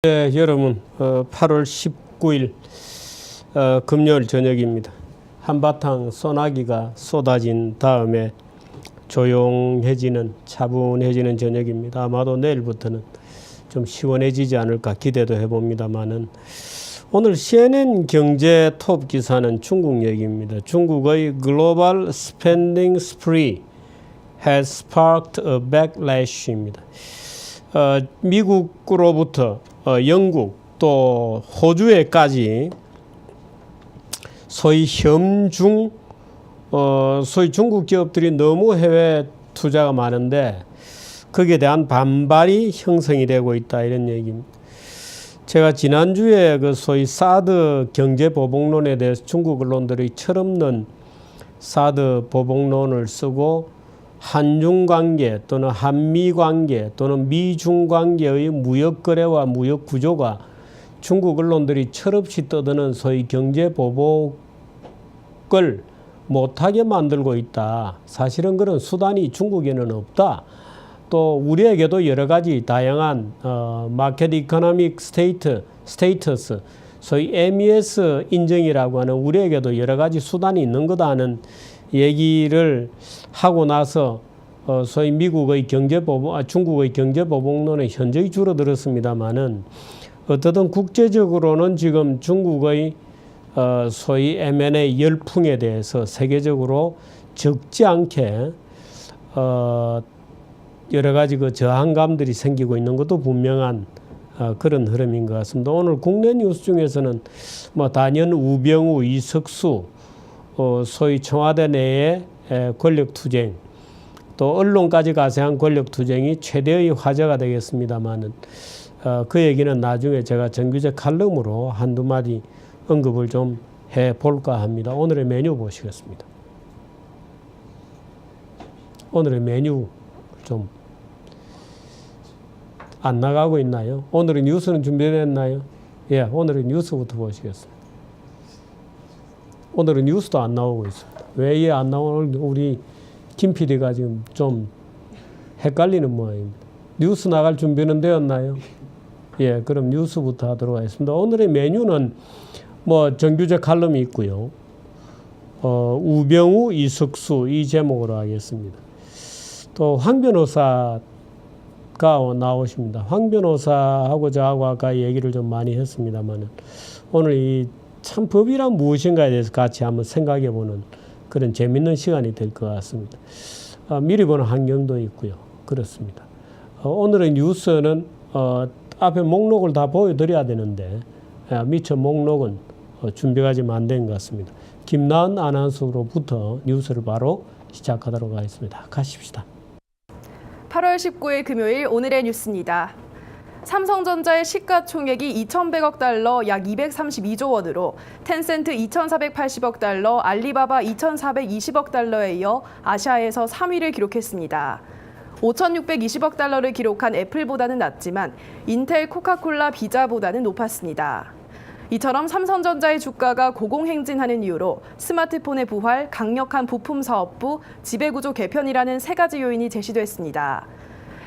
네, 여러분 8월 19일 금요일 저녁입니다. 한바탕 소나기가 쏟아진 다음에 조용해지는 차분해지는 저녁입니다. 아마도 내일부터는 좀 시원해지지 않을까 기대도 해봅니다만은 오늘 CNN 경제 톱 기사는 중국 얘기입니다. 중국의 글로벌 스펜딩 스프리 has sparked a backlash입니다. 미국으로부터 영국 또 호주에까지 소위 현중 소위 중국 기업들이 너무 해외 투자가 많은데 거기에 대한 반발이 형성이 되고 있다 이런 얘기입니다. 제가 지난주에 그 소위 사드 경제 보복론에 대해서 중국 언론들이 철없는 사드 보복론을 쓰고 한중 관계 또는 한미 관계 또는 미중 관계의 무역 거래와 무역 구조가 중국 언론들이 철없이 떠드는 소위 경제 보복을 못하게 만들고 있다. 사실은 그런 수단이 중국에는 없다. 또 우리에게도 여러 가지 다양한 마켓 이코노믹 스테이터스 소위 MES 인정이라고 하는 우리에게도 여러 가지 수단이 있는 거다 하는 얘기를 하고 나서 소위 미국의 중국의 경제보복론은 현저히 줄어들었습니다만은 어떻든 국제적으로는 지금 중국의 소위 M&A 열풍에 대해서 세계적으로 적지 않게 여러 가지 그 저항감들이 생기고 있는 것도 분명한 그런 흐름인 것 같습니다. 오늘 국내 뉴스 중에서는 뭐 단연 우병우, 이석수 소위 청와대 내의 권력투쟁 또 언론까지 가세한 권력투쟁이 최대의 화제가 되겠습니다마는 그 얘기는 나중에 제가 정규제 칼럼으로 한두 마디 언급을 좀 해볼까 합니다. 오늘의 메뉴 보시겠습니다. 오늘의 메뉴 좀 안 나가고 있나요? 오늘의 뉴스는 준비됐나요? 예, 오늘의 뉴스부터 보시겠습니다. 오늘은 뉴스도 안 나오고 있습니다. 왜 이게 안 나오는 우리 김 PD가 지금 좀 헷갈리는 모양입니다. 뉴스 나갈 준비는 되었나요? 예, 그럼 뉴스부터 하도록 하겠습니다. 오늘의 메뉴는 뭐 정규제 칼럼이 있고요. 우병우, 이석수 이 제목으로 하겠습니다. 또 황 변호사가 나오십니다. 황 변호사하고 저하고 아까 얘기를 좀 많이 했습니다만은 오늘 이 참 법이란 무엇인가에 대해서 같이 한번 생각해보는 그런 재밌는 시간이 될 것 같습니다. 미리 보는 환경도 있고요. 그렇습니다. 오늘의 뉴스는 앞에 목록을 다 보여드려야 되는데 미처 목록은 준비가 지금 안 된 것 같습니다. 김나은 아나운서로부터 뉴스를 바로 시작하도록 하겠습니다. 가십시다. 8월 19일 금요일 오늘의 뉴스입니다. 삼성전자의 시가총액이 2,100억 달러 약 232조 원으로 텐센트 2,480억 달러, 알리바바 2,420억 달러에 이어 아시아에서 3위를 기록했습니다. 5,620억 달러를 기록한 애플보다는 낮지만 인텔, 코카콜라, 비자보다는 높았습니다. 이처럼 삼성전자의 주가가 고공행진하는 이유로 스마트폰의 부활, 강력한 부품 사업부, 지배구조 개편이라는 세 가지 요인이 제시됐습니다.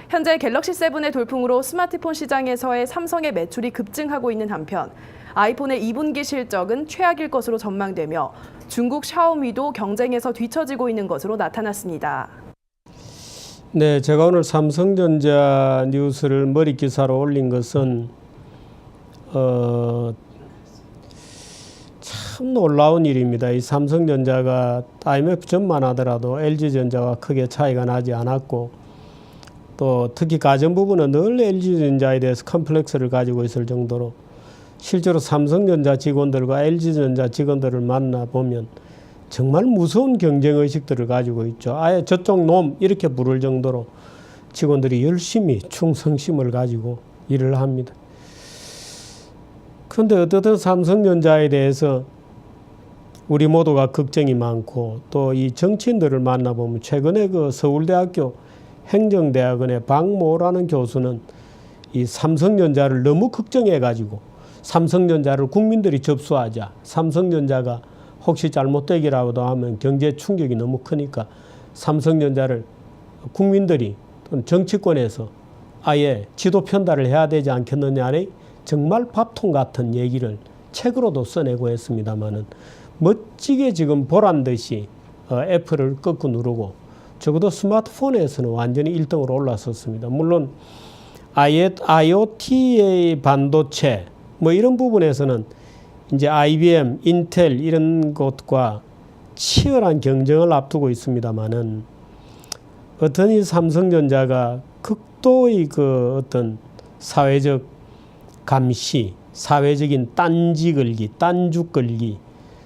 현재 갤럭시 7의 돌풍으로 스마트폰 시장에서의 삼성의 매출이 급증하고 있는 한편 아이폰의 2분기 실적은 최악일 것으로 전망되며 중국 샤오미도 경쟁에서 뒤처지고 있는 것으로 나타났습니다. 네, 제가 오늘 삼성전자 뉴스를 머리 기사로 올린 것은 참 놀라운 일입니다. 이 삼성전자가 IMF 전만 하더라도 LG전자와 크게 차이가 나지 않았고 또 특히 가전 부분은 늘 LG전자에 대해서 컴플렉스를 가지고 있을 정도로 실제로 삼성전자 직원들과 LG전자 직원들을 만나보면 정말 무서운 경쟁의식들을 가지고 있죠. 아예 저쪽 놈 이렇게 부를 정도로 직원들이 열심히 충성심을 가지고 일을 합니다. 그런데 어떻든 삼성전자에 대해서 우리 모두가 걱정이 많고 또 이 정치인들을 만나보면 최근에 그 서울대학교 행정대학원의 박모라는 교수는 이 삼성전자를 너무 걱정해가지고 삼성전자를 국민들이 접수하자. 삼성전자가 혹시 잘못되기라도 하면 경제 충격이 너무 크니까 삼성전자를 국민들이 또는 정치권에서 아예 지도 편달을 해야 되지 않겠느냐는 정말 밥통 같은 얘기를 책으로도 써내고 했습니다마는 멋지게 지금 보란 듯이 애플을 꺾고 누르고 적어도 스마트폰에서는 완전히 1등으로 올라섰습니다. 물론 IoT의 반도체 뭐 이런 부분에서는 이제 IBM, 인텔 이런 것과 치열한 경쟁을 앞두고 있습니다만은 어떤 이 삼성전자가 극도의 그 어떤 사회적 감시, 사회적인 딴지 걸기, 딴죽 걸기,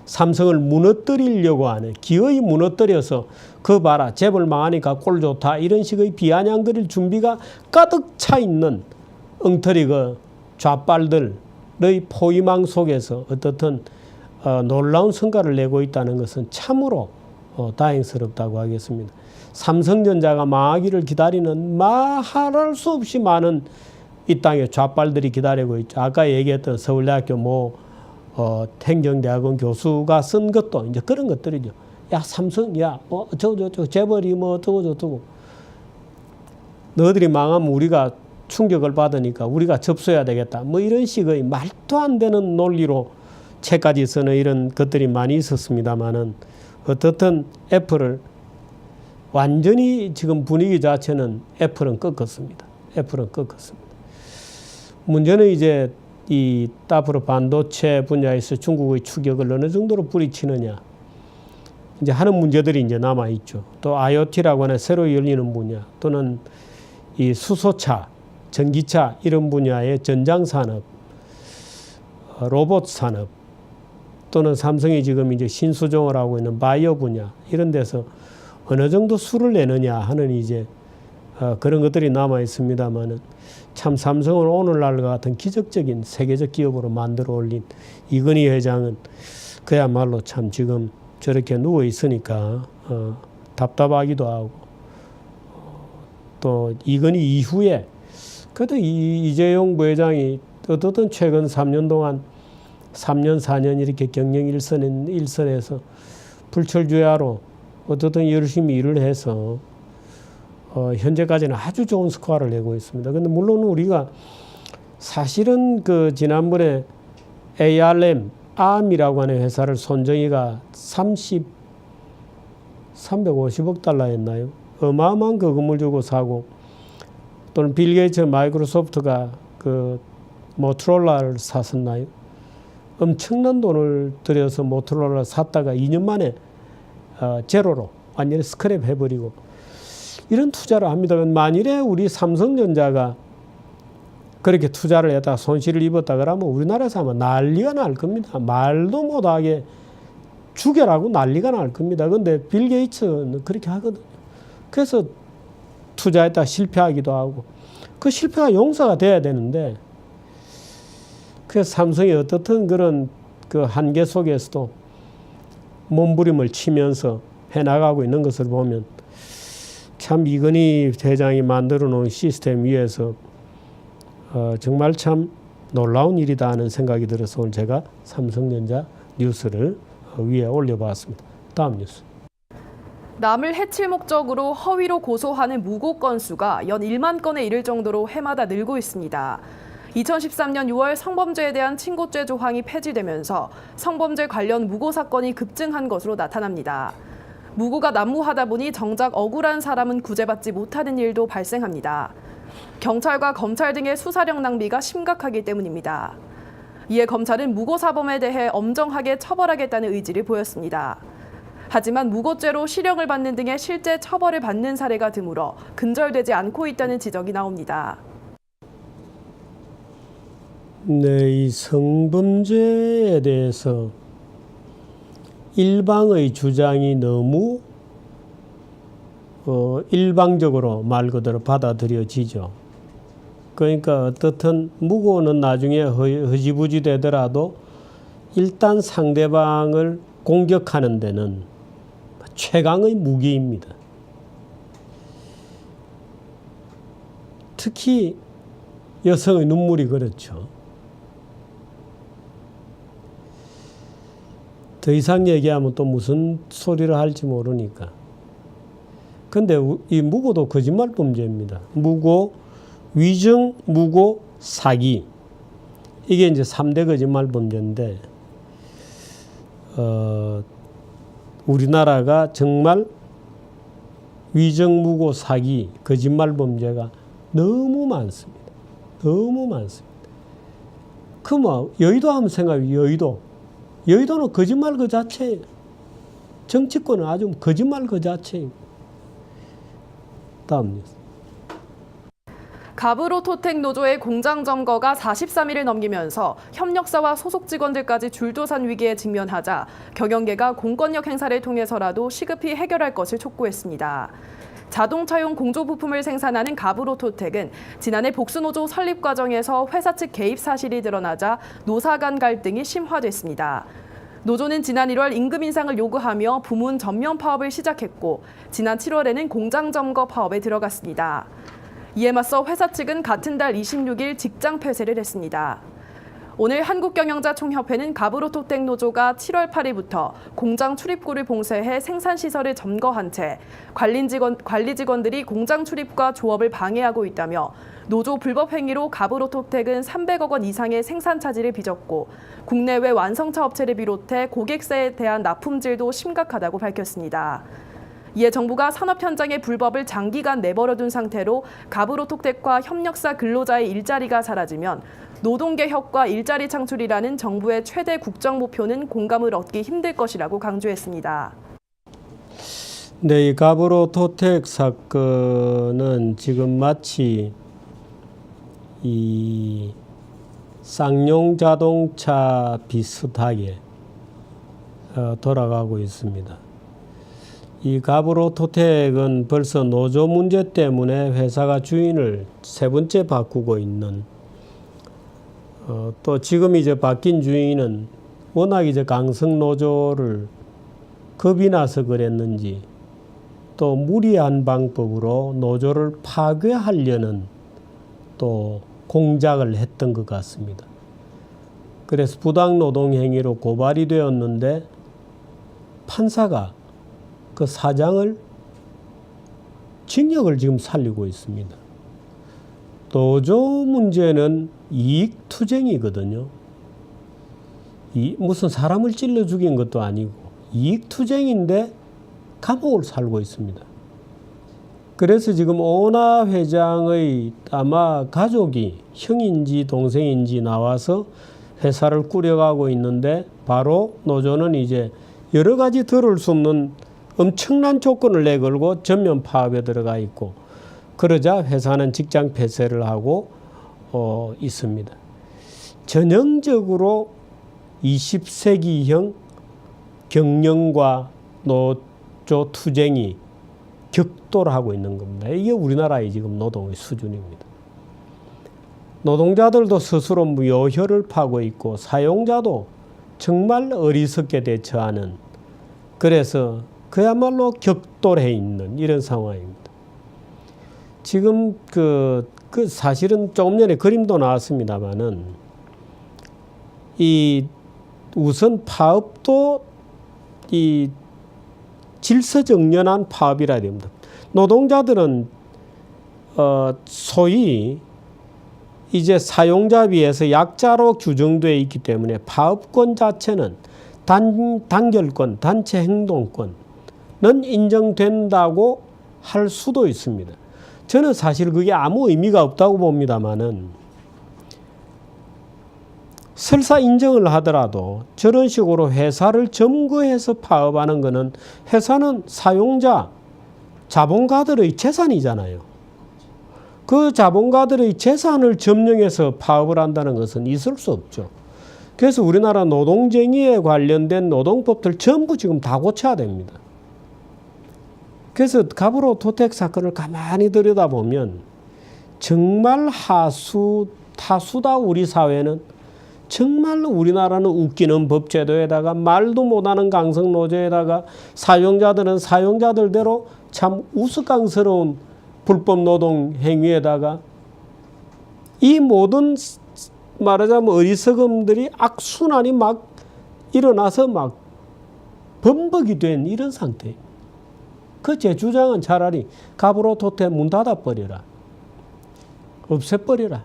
삼성을 무너뜨리려고 하는, 기어이 무너뜨려서 그 봐라 재벌 망하니까 꼴 좋다 이런 식의 비아냥거릴 준비가 가득 차 있는 엉터리 그 좌빨들의 포위망 속에서 어떻든 놀라운 성과를 내고 있다는 것은 참으로 다행스럽다고 하겠습니다. 삼성전자가 망하기를 기다리는 말할 수 없이 많은 이 땅에 좌빨들이 기다리고 있죠. 아까 얘기했던 서울대학교 행정대학원 교수가 쓴 것도 이제 그런 것들이죠. 야, 삼성, 야, 재벌이 어쩌고. 너희들이 망하면 우리가 충격을 받으니까 우리가 접수해야 되겠다. 뭐 이런 식의 말도 안 되는 논리로 책까지 쓰는 이런 것들이 많이 있었습니다만은 어떻든 애플을 완전히 지금 분위기 자체는 애플은 꺾었습니다. 문제는 이제 이 앞으로 반도체 분야에서 중국의 추격을 어느 정도로 뿌리치느냐 이제 하는 문제들이 이제 남아 있죠. 또 IoT라고 하는 새로 열리는 분야 또는 이 수소차, 전기차 이런 분야의 전장 산업, 로봇 산업 또는 삼성이 지금 이제 신수종을 하고 있는 바이오 분야 이런 데서 어느 정도 수를 내느냐 하는 이제 그런 것들이 남아 있습니다만은 참 삼성을 오늘날과 같은 기적적인 세계적 기업으로 만들어 올린 이건희 회장은 그야말로 참 지금 저렇게 누워 있으니까 답답하기도 하고 또 이건희 이후에 그래도 이재용 부회장이 어떻든 최근 3년 동안 3년 4년 이렇게 경영 일선에서 불철주야로 어떻든 열심히 일을 해서 현재까지는 아주 좋은 스코어를 내고 있습니다. 근데 물론 우리가 사실은 그 지난번에 ARM이라고 하는 회사를 손정희가 350억 달러였나요? 어마어마한 그 건물 주고 사고 또는 빌 게이츠 마이크로소프트가 그 모토로라를 샀었나요? 엄청난 돈을 들여서 모토로라를 샀다가 2년 만에 제로로 완전히 스크랩 해버리고 이런 투자를 합니다. 만일에 우리 삼성전자가 그렇게 투자를 했다가 손실을 입었다 그러면 우리나라에서 아마 난리가 날 겁니다. 말도 못하게 죽여라고 난리가 날 겁니다. 그런데 빌 게이츠는 그렇게 하거든요. 그래서 투자했다가 실패하기도 하고 그 실패가 용서가 돼야 되는데 그래서 삼성이 어떻든 그런 그 한계 속에서도 몸부림을 치면서 해나가고 있는 것을 보면 참 이건희 회장이 만들어 놓은 시스템 위에서 정말 참 놀라운 일이다 하는 생각이 들어서 오늘 제가 삼성전자 뉴스를 위에 올려봤습니다. 다음 뉴스. 남을 해칠 목적으로 허위로 고소하는 무고 건수가 연 1만 건에 이를 정도로 해마다 늘고 있습니다. 2013년 6월 성범죄에 대한 친고죄 조항이 폐지되면서 성범죄 관련 무고 사건이 급증한 것으로 나타납니다. 무고가 난무하다 보니 정작 억울한 사람은 구제받지 못하는 일도 발생합니다. 경찰과 검찰 등의 수사력 낭비가 심각하기 때문입니다. 이에 검찰은 무고사범에 대해 엄정하게 처벌하겠다는 의지를 보였습니다. 하지만 무고죄로 실형을 받는 등의 실제 처벌을 받는 사례가 드물어 근절되지 않고 있다는 지적이 나옵니다. 네, 이 성범죄에 대해서 일방의 주장이 너무 일방적으로 말 그대로 받아들여지죠. 그러니까 어떻든 무고는 나중에 허지부지 되더라도 일단 상대방을 공격하는 데는 최강의 무기입니다. 특히 여성의 눈물이 그렇죠. 더 이상 얘기하면 또 무슨 소리를 할지 모르니까. 근데 이 무고도 거짓말 범죄입니다. 무고, 위증, 무고, 사기. 이게 이제 3대 거짓말 범죄인데 우리나라가 정말 위정무고 사기, 거짓말 범죄가 너무 많습니다. 너무 많습니다. 그뭐 여의도 하면 생각해. 여의도는 거짓말 그 자체예요. 정치권은 아주 거짓말 그 자체예요. 다음 뉴스. 갑으로토텍 노조의 공장 점거가 43일을 넘기면서 협력사와 소속 직원들까지 줄도산 위기에 직면하자 경영계가 공권력 행사를 통해서라도 시급히 해결할 것을 촉구했습니다. 자동차용 공조 부품을 생산하는 갑으로토텍은 지난해 복수노조 설립 과정에서 회사 측 개입 사실이 드러나자 노사 간 갈등이 심화됐습니다. 노조는 지난 1월 임금 인상을 요구하며 부문 전면 파업을 시작했고 지난 7월에는 공장 점거 파업에 들어갔습니다. 이에 맞서 회사 측은 같은 달 26일 직장 폐쇄를 했습니다. 오늘 한국경영자총협회는 갑으로토텍 노조가 7월 8일부터 공장 출입구를 봉쇄해 생산시설을 점거한 채 관리 직원들이 공장 출입과 조업을 방해하고 있다며 노조 불법 행위로 갑으로토텍은 300억 원 이상의 생산 차질을 빚었고 국내외 완성차 업체를 비롯해 고객사에 대한 납품질도 심각하다고 밝혔습니다. 이에 정부가 산업 현장의 불법을 장기간 내버려둔 상태로 갑으로토텍과 협력사 근로자의 일자리가 사라지면 노동개혁과 일자리 창출이라는 정부의 최대 국정 목표는 공감을 얻기 힘들 것이라고 강조했습니다. 네, 이 갑으로토텍 사건은 지금 마치 이 쌍용 자동차 비슷하게 돌아가고 있습니다. 이 갑으로토텍은 벌써 노조 문제 때문에 회사가 주인을 세 번째 바꾸고 있는 또 지금 이제 바뀐 주인은 워낙 이제 강성 노조를 겁이 나서 그랬는지 또 무리한 방법으로 노조를 파괴하려는 또 공작을 했던 것 같습니다. 그래서 부당 노동 행위로 고발이 되었는데 판사가 그 사장을 징역을 지금 살리고 있습니다. 노조 문제는 이익투쟁이거든요. 무슨 사람을 찔러 죽인 것도 아니고 이익투쟁인데 감옥을 살고 있습니다. 그래서 지금 오나 회장의 아마 가족이 형인지 동생인지 나와서 회사를 꾸려가고 있는데 바로 노조는 이제 여러 가지 들을 수 없는 엄청난 조건을 내걸고 전면 파업에 들어가 있고 그러자 회사는 직장 폐쇄를 하고 있습니다. 전형적으로 20세기형 경영과 노조 투쟁이 격돌하고 있는 겁니다. 이게 우리나라의 지금 노동의 수준입니다. 노동자들도 스스로 무효혈을 파고 있고 사용자도 정말 어리석게 대처하는 그래서 그야말로 격돌해 있는 이런 상황입니다. 지금 그 사실은 조금 전에 그림도 나왔습니다만은 이 우선 파업도 이 질서정연한 파업이라 됩니다. 노동자들은 소위 이제 사용자에 비해서 약자로 규정되어 있기 때문에 파업권 자체는 단결권, 단체 행동권은 인정된다고 할 수도 있습니다. 저는 사실 그게 아무 의미가 없다고 봅니다만은 설사 인정을 하더라도 저런 식으로 회사를 점거해서 파업하는 것은 회사는 사용자, 자본가들의 재산이잖아요. 그 자본가들의 재산을 점령해서 파업을 한다는 것은 있을 수 없죠. 그래서 우리나라 노동쟁의에 관련된 노동법들 전부 지금 다 고쳐야 됩니다. 그래서 갑으로토텍 사건을 가만히 들여다보면 정말 하수다 우리 사회는 정말 우리나라는 웃기는 법제도에다가 말도 못하는 강성노조에다가 사용자들은 사용자들대로 참 우스꽝스러운 불법 노동 행위에다가 이 모든 말하자면 어리석음들이 악순환이 막 일어나서 막 범벅이 된 이런 상태예요. 제 주장은 차라리 갑으로토텍 문 닫아버려라. 없애버려라.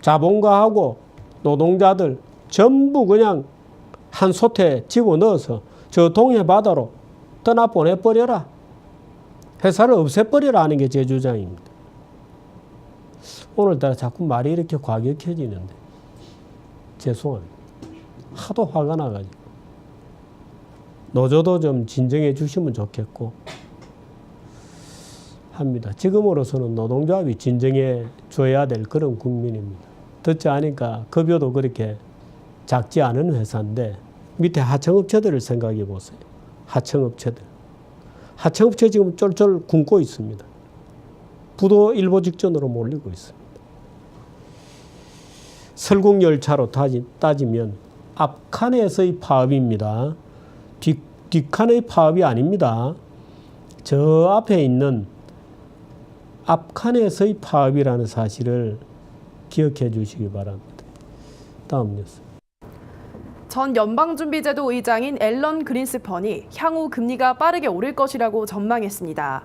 자본가하고 노동자들 전부 그냥 한 솥에 집어넣어서 저 동해 바다로 떠나보내버려라. 회사를 없애버려라 하는 게 제 주장입니다. 오늘따라 자꾸 말이 이렇게 과격해지는데 죄송합니다. 하도 화가 나가지고 노조도 좀 진정해 주시면 좋겠고 합니다. 지금으로서는 노동조합이 진정해 줘야 될 그런 국민입니다. 듣지 않으니까 급여도 그렇게 작지 않은 회사인데 밑에 하청업체들을 생각해 보세요. 하청업체들. 하청업체 지금 쫄쫄 굶고 있습니다. 부도 일보 직전으로 몰리고 있습니다. 설국열차로 따지면 앞칸에서의 파업입니다. 뒷칸의 파업이 아닙니다. 저 앞에 있는 앞칸에서의 파업이라는 사실을 기억해 주시기 바랍니다. 다음 뉴스. 전 연방준비제도 의장인 앨런 그린스펀이 향후 금리가 빠르게 오를 것이라고 전망했습니다.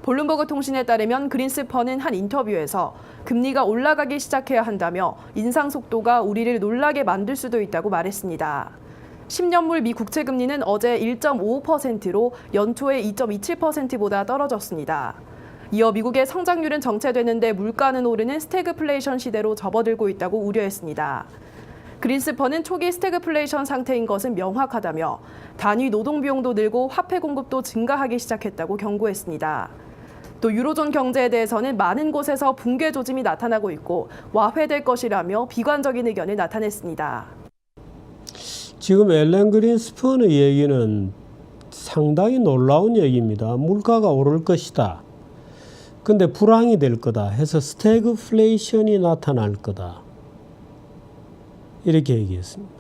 블룸버그 통신에 따르면 그린스펀은 한 인터뷰에서 금리가 올라가기 시작해야 한다며 인상 속도가 우리를 놀라게 만들 수도 있다고 말했습니다. 10년물 미 국채금리는 어제 1.55%로 연초의 2.27%보다 떨어졌습니다. 이어 미국의 성장률은 정체되는데 물가는 오르는 스태그플레이션 시대로 접어들고 있다고 우려했습니다. 그린스펀은 초기 스태그플레이션 상태인 것은 명확하다며 단위 노동비용도 늘고 화폐 공급도 증가하기 시작했다고 경고했습니다. 또 유로존 경제에 대해서는 많은 곳에서 붕괴 조짐이 나타나고 있고 와회될 것이라며 비관적인 의견을 나타냈습니다. 지금 앨런 그린스펀의 얘기는 상당히 놀라운 얘기입니다. 물가가 오를 것이다. 근데 불황이 될 거다 해서 스태그플레이션이 나타날 거다. 이렇게 얘기했습니다.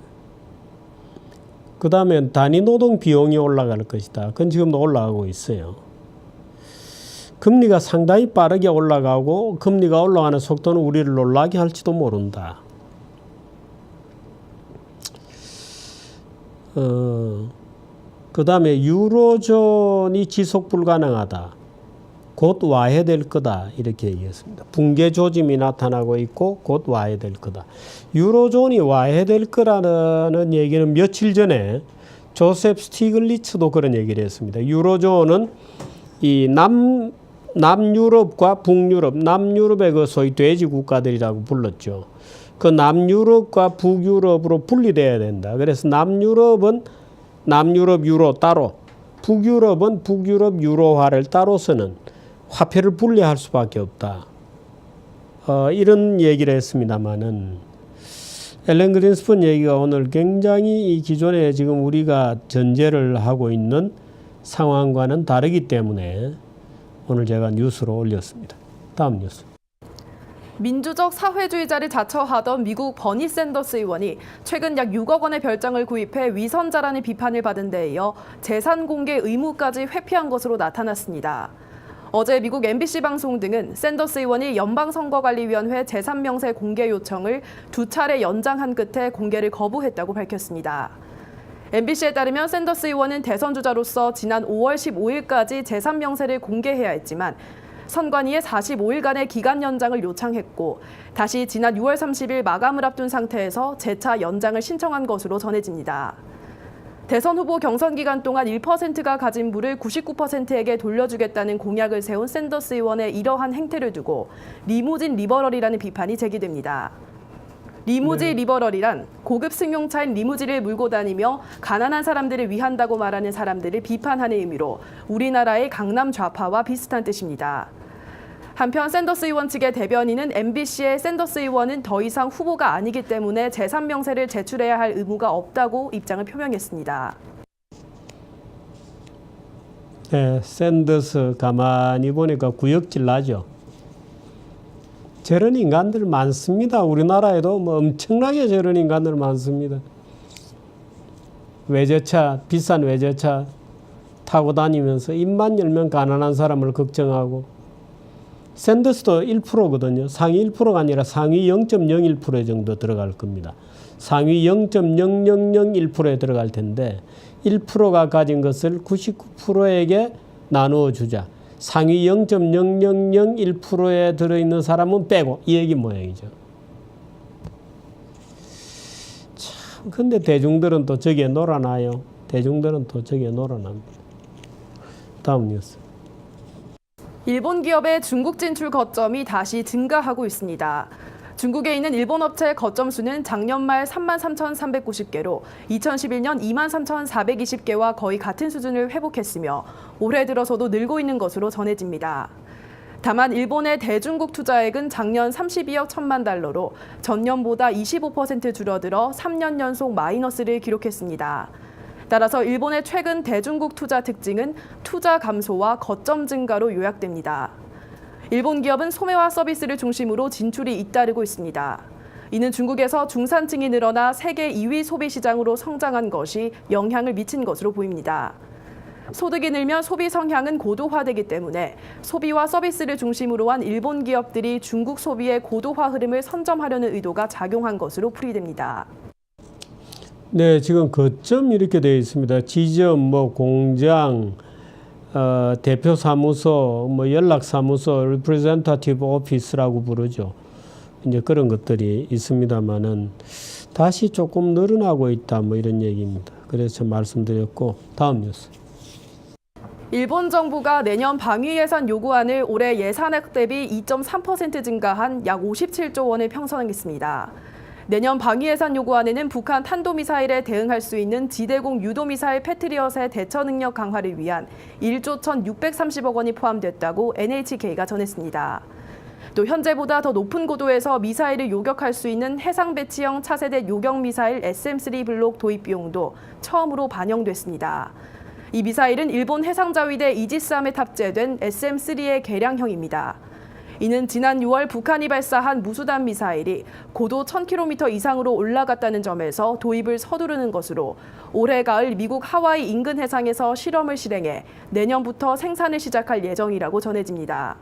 그 다음에 단위 노동 비용이 올라갈 것이다. 그건 지금도 올라가고 있어요. 금리가 상당히 빠르게 올라가고 금리가 올라가는 속도는 우리를 놀라게 할지도 모른다. 그 다음에 유로존이 지속 불가능하다. 곧 와해될 거다. 이렇게 얘기했습니다. 붕괴 조짐이 나타나고 있고 곧 와해될 거다. 유로존이 와해될 거라는 얘기는 며칠 전에 조셉 스티글리츠도 그런 얘기를 했습니다. 유로존은 이 남유럽과 북유럽, 남유럽의 그 소위 돼지 국가들이라고 불렀죠. 그 남유럽과 북유럽으로 분리돼야 된다. 그래서 남유럽은 남유럽 유로 따로, 북유럽은 북유럽 유로화를 따로 쓰는 화폐를 분리할 수밖에 없다. 이런 얘기를 했습니다마는 앨런 그린스펀 얘기가 오늘 굉장히 이 기존에 지금 우리가 전제를 하고 있는 상황과는 다르기 때문에 오늘 제가 뉴스로 올렸습니다. 다음 뉴스. 민주적 사회주의자를 자처하던 미국 버니 샌더스 의원이 최근 약 6억 원의 별장을 구입해 위선자라는 비판을 받은 데 이어 재산 공개 의무까지 회피한 것으로 나타났습니다. 어제 미국 MBC 방송 등은 샌더스 의원이 연방선거관리위원회 재산명세 공개 요청을 2차례 연장한 끝에 공개를 거부했다고 밝혔습니다. MBC에 따르면 샌더스 의원은 대선 주자로서 지난 5월 15일까지 재산명세를 공개해야 했지만 선관위에 45일간의 기간 연장을 요청했고 다시 지난 6월 30일 마감을 앞둔 상태에서 재차 연장을 신청한 것으로 전해집니다. 대선 후보 경선 기간 동안 1%가 가진 부를 99%에게 돌려주겠다는 공약을 세운 샌더스 의원의 이러한 행태를 두고 리무진 리버럴이라는 비판이 제기됩니다. 리무진 리버럴이란 고급 승용차인 리무진을 몰고 다니며 가난한 사람들을 위한다고 말하는 사람들을 비판하는 의미로 우리나라의 강남 좌파와 비슷한 뜻입니다. 한편 샌더스 의원 측의 대변인은 MBC의 샌더스 의원은 더 이상 후보가 아니기 때문에 재산명세를 제출해야 할 의무가 없다고 입장을 표명했습니다. 네, 샌더스 가만히 보니까 구역질 나죠. 저런 인간들 많습니다. 우리나라에도 뭐 엄청나게 저런 인간들 많습니다. 외제차, 비싼 외제차 타고 다니면서 입만 열면 가난한 사람을 걱정하고 샌더스도 1%거든요. 상위 1%가 아니라 상위 0.01% 정도 들어갈 겁니다. 상위 0.0001%에 들어갈 텐데 1%가 가진 것을 99%에게 나누어 주자. 상위 0.0001%에 들어있는 사람은 빼고 이 얘기 모양이죠. 근데 대중들은 또 저기에 놀아나요. 대중들은 또 저기에 놀아납니다. 다음 뉴스. 일본 기업의 중국 진출 거점이 다시 증가하고 있습니다. 중국에 있는 일본 업체의 거점 수는 작년 말 33,390개로 2011년 23,420개와 거의 같은 수준을 회복했으며 올해 들어서도 늘고 있는 것으로 전해집니다. 다만 일본의 대중국 투자액은 작년 32억 1천만 달러로 전년보다 25% 줄어들어 3년 연속 마이너스를 기록했습니다. 따라서 일본의 최근 대중국 투자 특징은 투자 감소와 거점 증가로 요약됩니다. 일본 기업은 소매와 서비스를 중심으로 진출이 잇따르고 있습니다. 이는 중국에서 중산층이 늘어나 세계 2위 소비 시장으로 성장한 것이 영향을 미친 것으로 보입니다. 소득이 늘면 소비 성향은 고도화되기 때문에 소비와 서비스를 중심으로 한 일본 기업들이 중국 소비의 고도화 흐름을 선점하려는 의도가 작용한 것으로 풀이됩니다. 네, 지금 거점 이렇게 되어 있습니다. 지점, 뭐 공장, 대표 사무소, 뭐 연락 사무소, representative office라고 부르죠. 이제 그런 것들이 있습니다만은 다시 조금 늘어나고 있다, 뭐 이런 얘기입니다. 그래서 말씀드렸고, 다음 뉴스. 일본 정부가 내년 방위 예산 요구안을 올해 예산액 대비 2.3% 증가한 약 57조 원을 편성했습니다. 내년 방위 예산 요구안에는 북한 탄도미사일에 대응할 수 있는 지대공 유도미사일 패트리엇의 대처 능력 강화를 위한 1조 1,630억 원이 포함됐다고 NHK가 전했습니다. 또 현재보다 더 높은 고도에서 미사일을 요격할 수 있는 해상 배치형 차세대 요격 미사일 SM-3 블록 도입 비용도 처음으로 반영됐습니다. 이 미사일은 일본 해상자위대 이지스함에 탑재된 SM-3의 개량형입니다. 이는 지난 6월 북한이 발사한 무수단 미사일이 고도 1,000km 이상으로 올라갔다는 점에서 도입을 서두르는 것으로 올해 가을 미국 하와이 인근 해상에서 실험을 실행해 내년부터 생산을 시작할 예정이라고 전해집니다.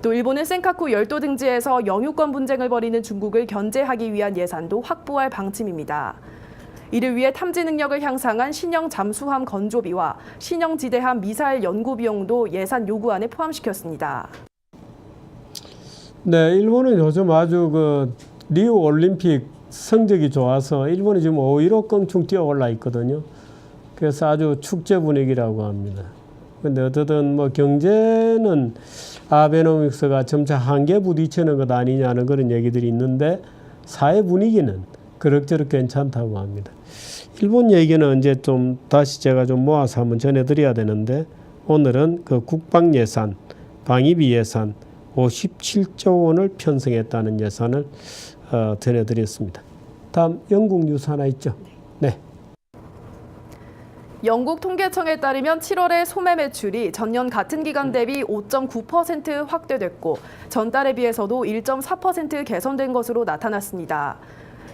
또 일본은 센카쿠 열도 등지에서 영유권 분쟁을 벌이는 중국을 견제하기 위한 예산도 확보할 방침입니다. 이를 위해 탐지 능력을 향상한 신형 잠수함 건조비와 신형 지대함 미사일 연구 비용도 예산 요구안에 포함시켰습니다. 네, 일본은 요즘 아주 리우 올림픽 성적이 좋아서 일본이 지금 5위로 껑충 뛰어 올라 있거든요. 그래서 아주 축제 분위기라고 합니다. 근데 어쨌든 뭐 경제는 아베노믹스가 점차 한계 부딪히는 것 아니냐는 그런 얘기들이 있는데 사회 분위기는 그럭저럭 괜찮다고 합니다. 일본 얘기는 이제 좀 다시 제가 좀 모아서 한번 전해드려야 되는데 오늘은 그 국방 예산, 방위비 예산 57조 원을 편성했다는 예산을 전해드렸습니다. 다음 영국 뉴스 하나 있죠? 네. 영국 통계청에 따르면 7월의 소매 매출이 전년 같은 기간 대비 5.9% 확대됐고 전달에 비해서도 1.4% 개선된 것으로 나타났습니다.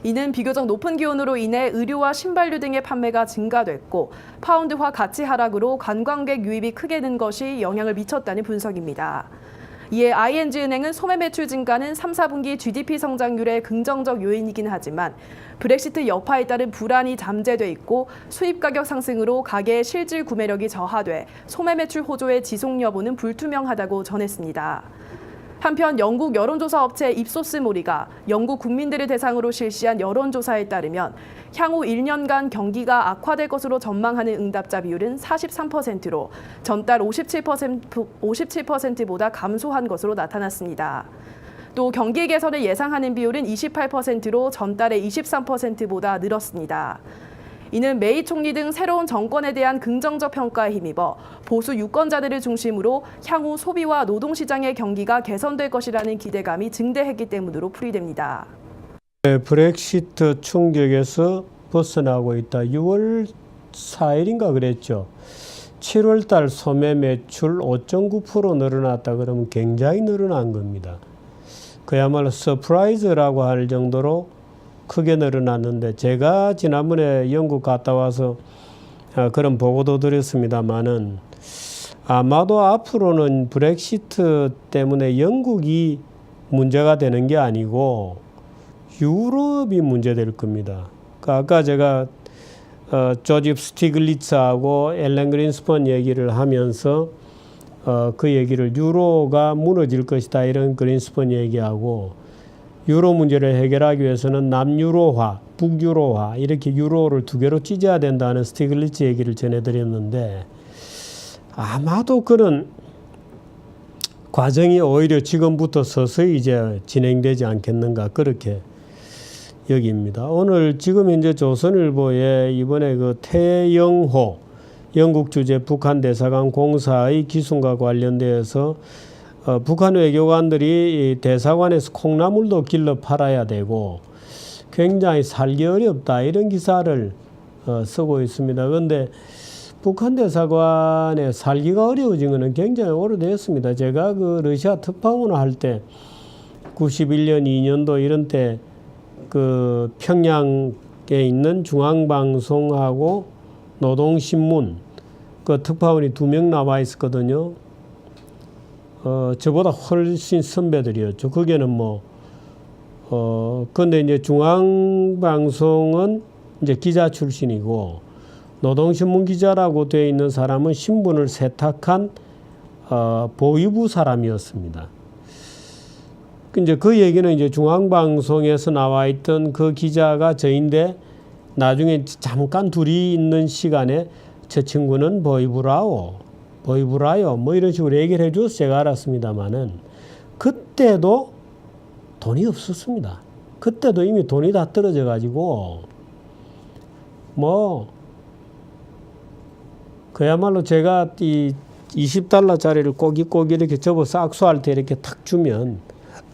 이는 비교적 높은 기온으로 인해 의류와 신발류 등의 판매가 증가됐고 파운드화 가치 하락으로 관광객 유입이 크게 는 것이 영향을 미쳤다는 분석입니다. 이에 ING은행은 소매 매출 증가는 3, 4분기 GDP 성장률의 긍정적 요인이긴 하지만 브렉시트 여파에 따른 불안이 잠재돼 있고 수입 가격 상승으로 가계의 실질 구매력이 저하돼 소매 매출 호조의 지속 여부는 불투명하다고 전했습니다. 한편 영국 여론조사 업체 입소스모리가 영국 국민들을 대상으로 실시한 여론조사에 따르면 향후 1년간 경기가 악화될 것으로 전망하는 응답자 비율은 43%로 전달 57%보다 감소한 것으로 나타났습니다. 또 경기 개선을 예상하는 비율은 28%로 전달의 23%보다 늘었습니다. 이는 메이 총리 등 새로운 정권에 대한 긍정적 평가에 힘입어 보수 유권자들을 중심으로 향후 소비와 노동시장의 경기가 개선될 것이라는 기대감이 증대했기 때문으로 풀이됩니다. 네, 브렉시트 충격에서 벗어나고 있다. 6월 4일인가 그랬죠. 7월 달 소매 매출 5.9% 늘어났다 그러면 굉장히 늘어난 겁니다. 그야말로 서프라이즈라고 할 정도로 크게 늘어났는데 제가 지난번에 영국 갔다 와서 그런 보고도 드렸습니다마는 아마도 앞으로는 브렉시트 때문에 영국이 문제가 되는 게 아니고 유럽이 문제될 겁니다. 아까 제가 조집 스티글리츠하고 앨런 그린스펀 얘기를 하면서 그 얘기를 유로가 무너질 것이다 이런 그린스펀 얘기하고 유로 문제를 해결하기 위해서는 남유로화, 북유로화 이렇게 유로를 두 개로 찢어야 된다는 스티글리츠 얘기를 전해드렸는데 아마도 그런 과정이 오히려 지금부터 서서히 이제 진행되지 않겠는가 그렇게 여깁니다. 오늘 지금 현재 조선일보에 이번에 그 태영호 영국 주재 북한 대사관 공사의 기순과 관련되어서 북한 외교관들이 이 대사관에서 콩나물도 길러 팔아야 되고 굉장히 살기 어렵다 이런 기사를 쓰고 있습니다. 그런데 북한 대사관에 살기가 어려워진 것은 굉장히 오래됐습니다. 제가 그 러시아 특파원을 할 때 91년, 2년도 이런 때 그 평양에 있는 중앙방송하고 노동신문 그 특파원이 2명 나와 있었거든요. 저보다 훨씬 선배들이었죠. 거기는 근데 이제 중앙방송은 이제 기자 출신이고 노동신문 기자라고 되어 있는 사람은 신분을 세탁한 보위부 사람이었습니다. 이제 그 얘기는 이제 중앙방송에서 나와 있던 그 기자가 저인데 나중에 잠깐 둘이 있는 시간에 저 친구는 보위부라요 뭐 이런 식으로 얘기를 해줘서 제가 알았습니다마는 그때도 돈이 없었습니다. 그때도 이미 돈이 다 떨어져 가지고 그야말로 제가 이 20달러짜리를 꼬깃꼬깃 이렇게 접어서 악수할 때 이렇게 탁 주면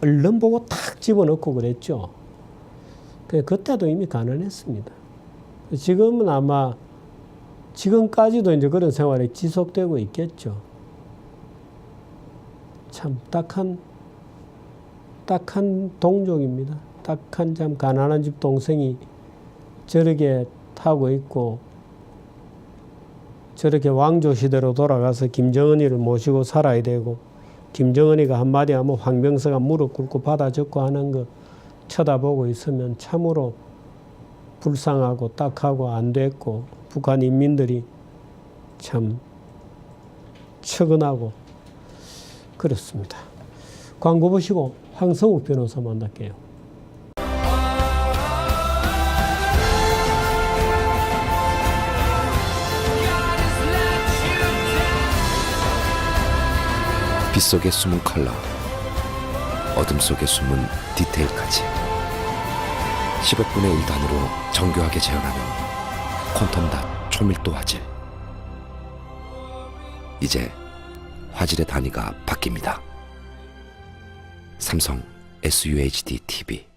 얼른 보고 탁 집어넣고 그랬죠. 그때도 이미 가난했습니다. 지금은 아마 지금까지도 이제 그런 생활이 지속되고 있겠죠. 참 딱한 동족입니다. 딱한 참 가난한 집 동생이 저렇게 하고 있고 저렇게 왕조 시대로 돌아가서 김정은이를 모시고 살아야 되고 김정은이가 한마디 하면 황병서가 무릎 꿇고 받아 적고 하는 거 쳐다보고 있으면 참으로 불쌍하고 딱하고 안 됐고 북한 인민들이 참 측은하고 그렇습니다. 광고 보시고 황성욱 변호사 만날게요. 빛 속에 숨은 컬러, 어둠 속에 숨은 디테일까지 10억분의 1단으로 정교하게 재현하는 퀀텀닷 초밀도 화질. 이제 화질의 단위가 바뀝니다. 삼성 SUHD TV.